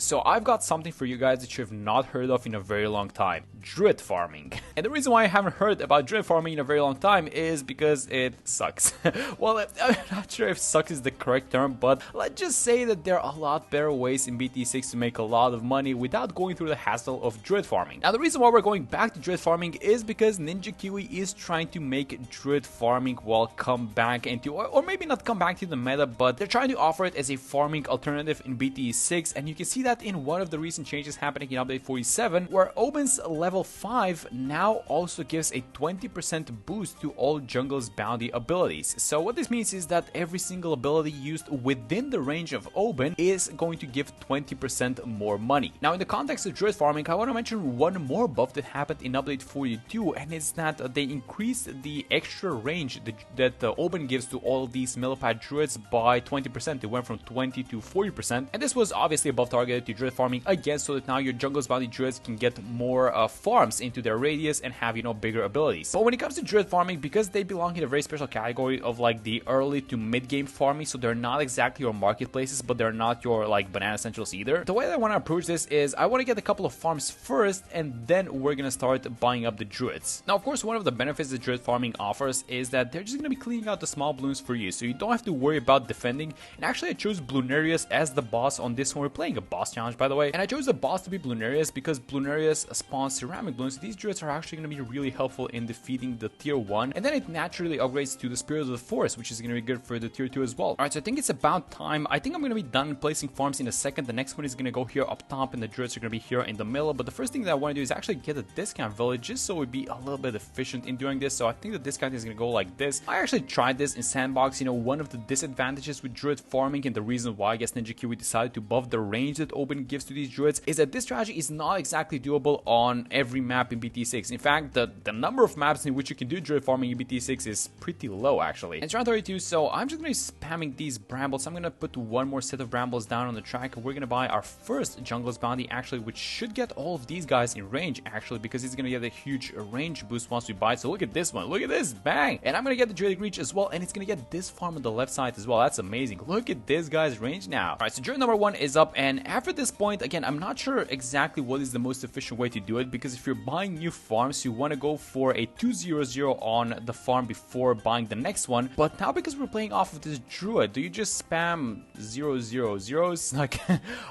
so I've got something for you guys that you have not heard of in a very long time. Druid farming. And the reason why I haven't heard about Druid farming in a very long time is because it sucks. Well, I'm not sure if sucks is the correct term, but let's just say that there are a lot better ways in BT6 to make a lot of money without going through the hassle of Druid farming. Now, the reason why we're going back to Druid farming is because Ninja Kiwi is trying to make Druid farming, well, come back into, or maybe not come back to the meta, but they're trying to offer it as a farming alternative in BT6, and you can see that in one of the recent changes happening in update 47, where Oben's level 5 now also gives a 20% boost to all jungle's bounty abilities. So what this means is that every single ability used within the range of Oben is going to give 20% more money. Now, in the context of Druid farming, I want to mention one more buff that happened in update 42, and it's that they increased the extra range that Oben gives to all of these millipede druids by 20%. It went from 20 to 40%, and this was obviously above targeted to Druid farming again, so that now your jungle's bounty druids can get more farms into their radius and have, you know, bigger abilities. But when it comes to Druid farming, because they belong in a very special category of like the early to mid game farming, so they're not exactly your marketplaces, but they're not your like banana essentials either. The way that I want to approach this is I want to get a couple of farms first, and then we're gonna start buying up the druids. Now, of course, one of the benefits that Druid farming offers is that they're just gonna be cleaning out the small balloons for you, so you don't have to worry about defending. And actually, I chose Bloonarius as the boss on this one. We're playing a boss challenge, by the way, and I chose the boss to be Bloonarius because Bloonarius spawns ceramic balloons. These druids are actually going to be really helpful in defeating the tier 1, and then it naturally upgrades to the Spirit of the Forest, which is going to be good for the tier 2 as well. Alright, so I think it's about time. I think I'm going to be done placing farms in a second. The next one is going to go here up top, and the druids are going to be here in the middle. But the first thing that I want to do is actually get a discount village, just so we'd be a little bit efficient in doing this. So I think the discount is going to go like this. I actually tried this in Sandbox. You know, one of the disadvantages with druid farming, and the reason why I guess Ninja Kiwi decided to buff the range that Oben gives to these druids, is that this strategy is not exactly doable on every map in BT6. In fact, the number of maps in which you can do druid farming in BT6 is pretty low, actually. It's round 32, so I'm just going to be spamming these brambles. I'm going to put one more set of brambles down on the track. We're going to buy our first jungler's bounty, actually, which should get all of these guys in range, actually, because it's going to get a huge range boost once we buy it. So look at this one. Look at this. Bang! And I'm going to get the Druidic Reach as well, and it's going to get this farm on the left side as well. That's amazing. Look at this guy's range now. Alright, so Druid number 1 is up, and after this point, again, I'm not sure exactly what is the most efficient way to do it, because if you're buying new farms, you want to go for a 2-0-0 on the farm before buying the next one. But now, because we're playing off of this Druid, do you just spam 0-0-0s? Like,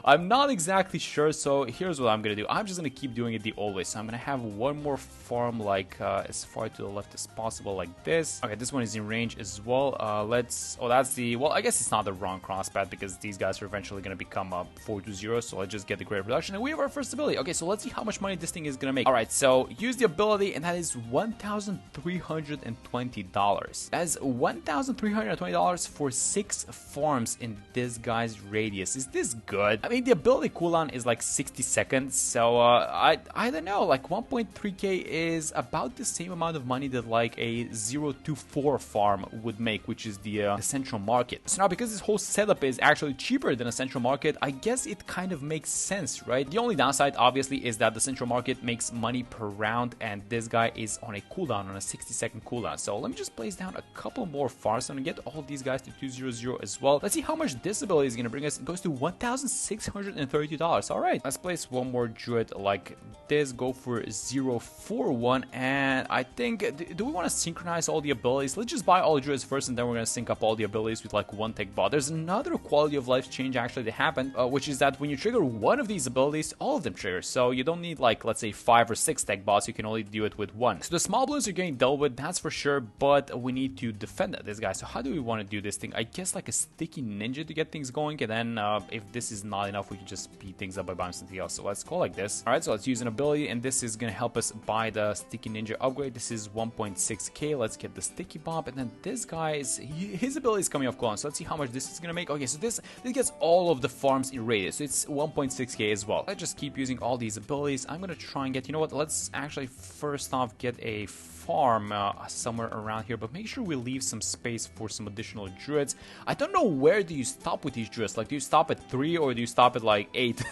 I'm not exactly sure, so here's what I'm going to do. I'm just going to keep doing it the old way. So I'm going to have one more farm, like, as far to the left as possible, like this. Okay, this one is in range as well. That's the, well, I guess it's not the wrong crosspath, because these guys are eventually going to become 4-0, so let's just get the great reduction, and we have our first ability. Okay, so let's see how much money this thing is going to make. Alright, so use the ability, and that is $1,320. That is $1,320 for 6 farms in this guy's radius. Is this good? I mean, the ability cooldown is like 60 seconds, so I don't know, like 1.3k is about the same amount of money that like a 0-4 farm would make, which is the central market. So now, because this whole setup is actually cheaper than a central market, I guess it kind of makes sense, right? The only downside, obviously, is that the central market makes money per round, and this guy is on a cooldown, on a 60-second cooldown. So let me just place down a couple more farms and get all these guys to 2-0-0 as well. Let's see how much this ability is going to bring us. It goes to $1,632. All right, let's place one more druid like this. Go for 0-4-1, and I think, do we want to synchronize all the abilities? Let's just buy all the druids first, and then we're going to sync up all the abilities with like one tech bot. There's another quality of life change actually that happened, which is that when you trigger one of these abilities, all of them trigger. So you don't need like, let's say 5 or 6 tech bots. You can only do it with one. So the small balloons are getting dealt with, that's for sure, but we need to defend this guy. So how do we want to do this thing? I guess like a sticky ninja to get things going, and then if this is not enough, we can just speed things up by buying something else. So let's go like this. All right, so let's use an ability, and this is going to help us buy the sticky ninja upgrade. This is 1.6k. Let's get the sticky bomb, and then this guy is, his ability is coming off cooldown. So let's see how much this is going to make. Okay, so this gets all of the farms in radius, so it's 1.6k as well. Let's just keep using all these abilities. I'm going to try and get, you know what, let's actually first off get a farm somewhere around here, but make sure we leave some space for some additional druids. I don't know, where do you stop with these druids? Like, do you stop at 3 or do you stop at like 8?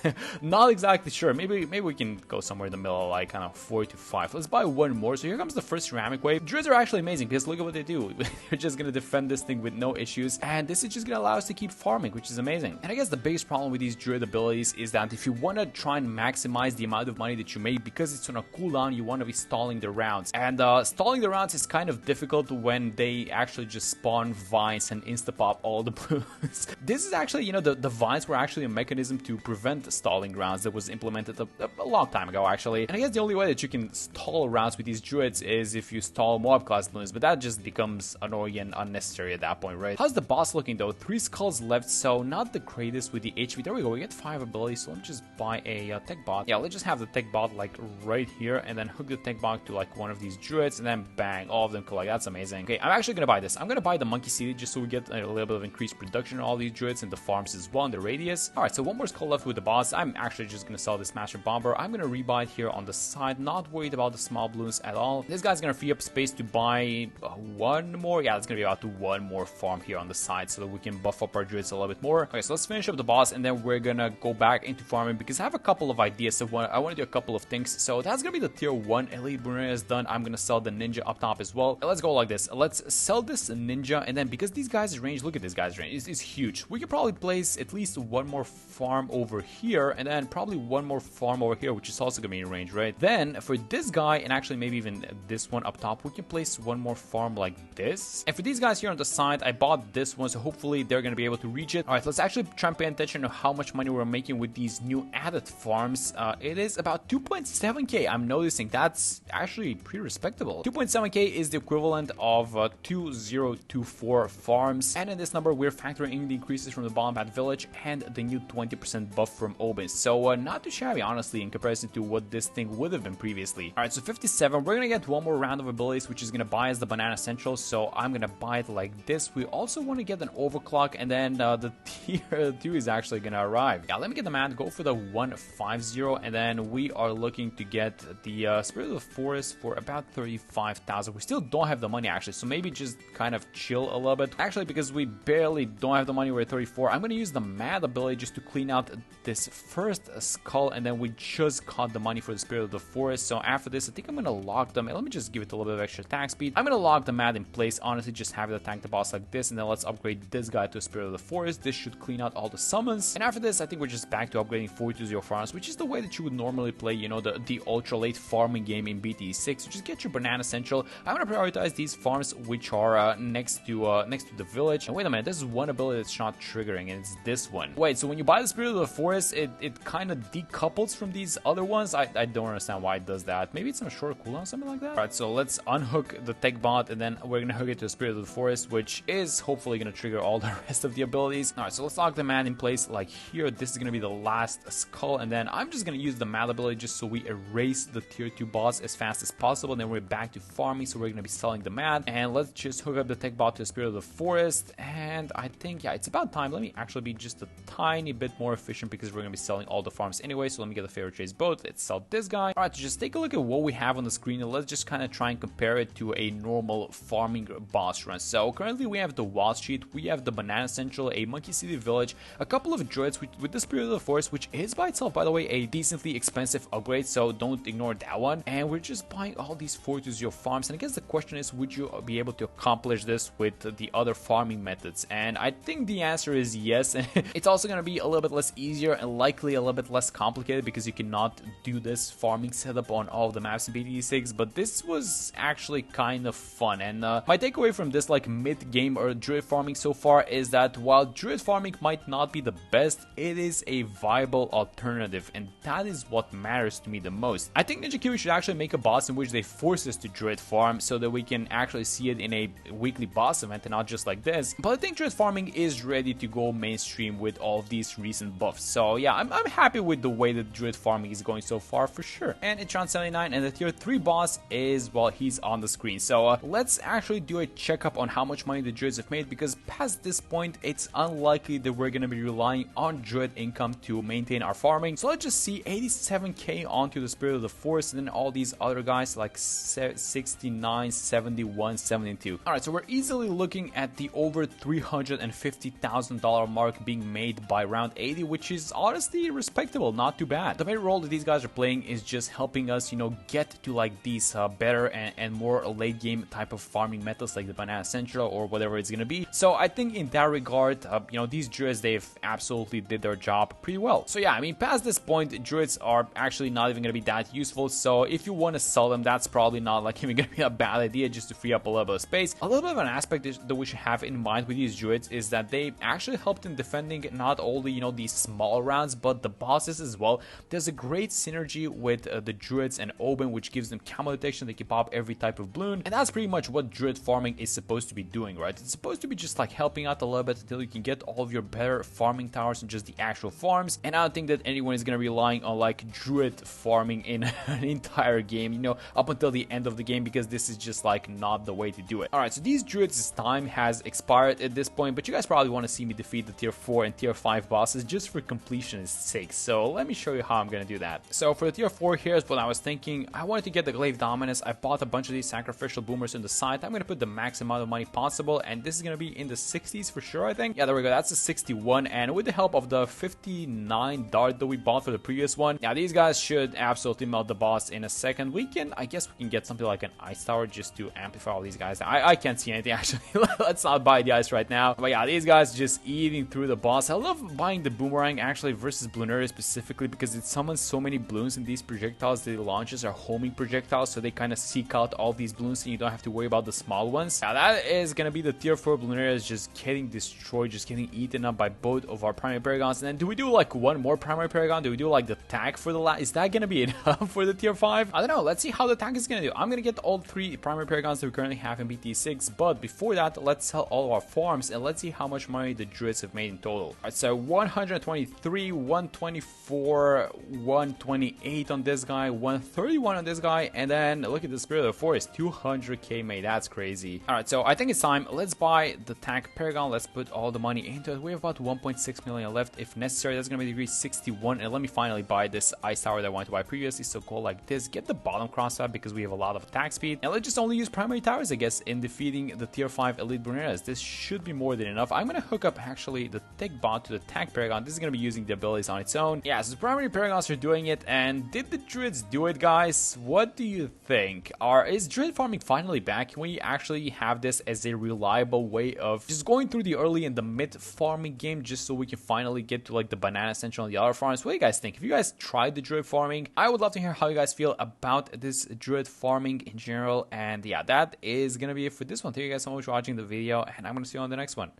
Not exactly sure. Maybe we can go somewhere in the middle, like kind of 4 to 5. Let's buy one more. So here comes the first ceramic wave. Druids are actually amazing because look at what they do. They're just gonna defend this thing with no issues, and this is just gonna allow us to keep farming, which is amazing. And I guess the biggest problem with these druid abilities abilities is that if you want to try and maximize the amount of money that you make, because it's on a cooldown, you want to be stalling the rounds. And stalling the rounds is kind of difficult when they actually just spawn vines and insta-pop all the Bloons. This is actually, you know, the vines were actually a mechanism to prevent stalling rounds that was implemented a long time ago, actually. And I guess the only way that you can stall rounds with these druids is if you stall mob class Bloons, but that just becomes annoying and unnecessary at that point, right? How's the boss looking though? 3 skulls left, so not the greatest with the HP. There we go, we get 5 abilities, so let me just buy a tech bot. Yeah, let's just have the tech bot like right here, and then hook the tech bot to like one of these druids, and then bang, all of them collect. That's amazing. Okay, I'm actually gonna buy this. I'm gonna buy the monkey seed just so we get a little bit of increased production on all these druids and the farms as well in the radius. Alright, so one more skull left with the boss. I'm actually just gonna sell this master bomber. I'm gonna rebuy it here on the side, not worried about the small Bloons at all. This guy's gonna free up space to buy one more. Yeah, it's gonna be about to one more farm here on the side so that we can buff up our druids a little bit more. Okay, so let's finish up the boss, and then we're gonna go back into farming because I have a couple of ideas. So I want to do a couple of things. So that's gonna be the tier 1 elite Bruner is done. I'm gonna sell the ninja up top as well. Let's go like this. Let's sell this ninja, and then because these guys' range, look at this guy's range, it's huge. We could probably place at least one more farm over here, and then probably one more farm over here, which is also gonna be in range, right? Then for this guy, and actually maybe even this one up top, we can place one more farm like this. And for these guys here on the side, I bought this one, so hopefully they're gonna be able to reach it. All right, let's actually try and pay attention to how much money we're making with these new added farms. It is about 2.7k. I'm noticing that's actually pretty respectable. 2.7k is the equivalent of 2024 farms, and in this number we're factoring in the increases from the Bombat village and the new 20% buff from Obin. So not too shabby, honestly, in comparison to what this thing would have been previously. All right, so 57. We're gonna get one more round of abilities, which is gonna buy us the banana central. So I'm gonna buy it like this. We also want to get an overclock, and then the tier 2 is actually gonna arrive. Yeah, let me get the man. Go for the 150, and then we are looking to get the Spirit of the Forest for about 35,000. We still don't have the money actually, so maybe just kind of chill a little bit. Actually, because we barely don't have the money, we're at 34. I'm gonna use the mad ability just to clean out this first skull, and then we just got the money for the Spirit of the Forest. So after this, I think I'm gonna lock them. Let me just give it a little bit of extra attack speed. I'm gonna lock the mad in place. Honestly, just have it attack the boss like this, and then let's upgrade this guy to a Spirit of the Forest. This should clean out all the summons. And after this, I think we're just back to upgrading 420 farms, which is the way that you would normally play, you know, the ultra late farming game in BT6. So just get your banana central. I'm gonna prioritize these farms which are next to the village. And wait a minute, this is one ability that's not triggering, and it's this one. Wait, so when you buy the Spirit of the Forest, it kind of decouples from these other ones. I don't understand why it does that. Maybe it's on a short cooldown, something like that. All right, so let's unhook the tech bot, and then we're gonna hook it to the Spirit of the Forest, which is hopefully gonna trigger all the rest of the abilities. All right, so let's lock the man in place like here. This is gonna be the last skull, and then I'm just gonna use the mad ability just so we erase the tier 2 boss as fast as possible. And then we're back to farming, so we're gonna be selling the mad, and let's just hook up the tech bot to the Spirit of the Forest. And I think, yeah, it's about time. Let me actually be just a tiny bit more efficient because we're gonna be selling all the farms anyway. So let me get the favorite chase boat. Let's sell this guy. All right, so just take a look at what we have on the screen, and let's just kind of try and compare it to a normal farming boss run. So currently we have the Wall Street, we have the Banana Central, a Monkey City Village, a couple of druids with the Spirit of the Forest, which is by itself, by the way, a decently expensive upgrade, so don't ignore that one. And we're just buying all these 420 farms, and I guess the question is, would you be able to accomplish this with the other farming methods? And I think the answer is yes. It's also going to be a little bit less easier and likely a little bit less complicated because you cannot do this farming setup on all of the maps in BT6, but this was actually kind of fun. And my takeaway from this like mid-game or druid farming so far is that while druid farming might not be the best, it is a viable alternative, and that is what matters to me the most. I think Ninja Kiwi should actually make a boss in which they force us to druid farm so that we can actually see it in a weekly boss event and not just like this. But I think druid farming is ready to go mainstream with all of these recent buffs. So yeah, I'm happy with the way that druid farming is going so far for sure. And it's round 79, and the tier 3 boss is, well, he's on the screen. So let's actually do a checkup on how much money the druids have made, because past this point it's unlikely that we're going to be relying on druid income to maintain our farming. So let's just see 87k onto the Spirit of the Forest, and then all these other guys like 69, 71, 72. All right, so we're easily looking at the over $350,000 mark being made by round 80, which is honestly respectable, not too bad. The main role that these guys are playing is just helping us, you know, get to like these better and more late game type of farming methods like the Banana Central or whatever it's gonna be. So I think in that regard, you know, these druids, they've absolutely did their job pretty well. So yeah, I mean, past this point, druids are actually not even going to be that useful. So if you want to sell them, that's probably not like even going to be a bad idea, just to free up a little bit of space. A little bit of an aspect that we should have in mind with these druids is that they actually helped in defending not only, you know, these small rounds, but the bosses as well. There's a great synergy with the druids and Oben, which gives them camo detection. They can pop every type of bloon, and that's pretty much what druid farming is supposed to be doing, right? It's supposed to be just like helping out a little bit until you can get all of your better farming towers and just the actual farms. And I don't think that anyone is going to be relying on like druid farming in an entire game, you know, up until the end of the game, because this is just like not the way to do it. All right, so these druids' time has expired at this point, but you guys probably want to see me defeat the tier 4 and tier 5 bosses just for completion's sake. So let me show you how I'm going to do that. So for the tier 4, here's what I was thinking. I wanted to get the glaive dominance. I bought a bunch of these sacrificial boomers on the side. I'm going to put the max amount of money possible, and this is going to be in the 60s for sure, I think. Yeah, there we go. That's a 61, and with the help of the 59 dart that we bought for the previous one, yeah, these guys should absolutely melt the boss in a second. I guess we can get something like an ice tower just to amplify all these guys. I can't see anything actually. Let's not buy the ice right now. But yeah, these guys just eating through the boss. I love buying the boomerang actually versus Blooneria specifically, because it summons so many bloons, and these projectiles the launches are homing projectiles, so they kind of seek out all these bloons and you don't have to worry about the small ones. Now that is gonna be the tier 4 Bloonerias just getting destroyed, just getting eaten up by both of our primary Paragons. And then do we do like one more primary Paragon? Do we do like the tag for the last? Is that gonna be enough for the tier 5? I don't know. Let's see how the tag is gonna do. I'm gonna get all 3 primary Paragons that we currently have in BT6, but before that, let's sell all of our farms and let's see how much money the druids have made in total. Alright, so 123, 124, 128 on this guy, 131 on this guy, and then look at the Spirit of the Forest, 200k made. That's crazy. Alright, so I think it's time. Let's buy the tank Paragon. Let's put all the money into it. We have about 1.6 million left if necessary. That's gonna be degree 61, and let me finally buy this ice tower that I wanted to buy previously. So go like this, get the bottom cross up because we have a lot of attack speed, and let's just only use primary towers, I guess, in defeating the tier 5 elite Bloonerias. This should be more than enough. I'm gonna hook up actually the tick bot to the tank Paragon. This is gonna be using the abilities on its own. Yeah, so the primary Paragons are doing it, and did the druids do it, guys? What do you think? Is druid farming finally back? Can we actually have this as a reliable way of just going through the early and the mid farming game, just so we can finally get to like the banana central and the other farms? What do you guys think? If you guys tried the druid farming, I would love to hear how you guys feel about this druid farming in general. And yeah, that is gonna be it for this one. Thank you guys so much for watching the video, and I'm gonna see you on the next one.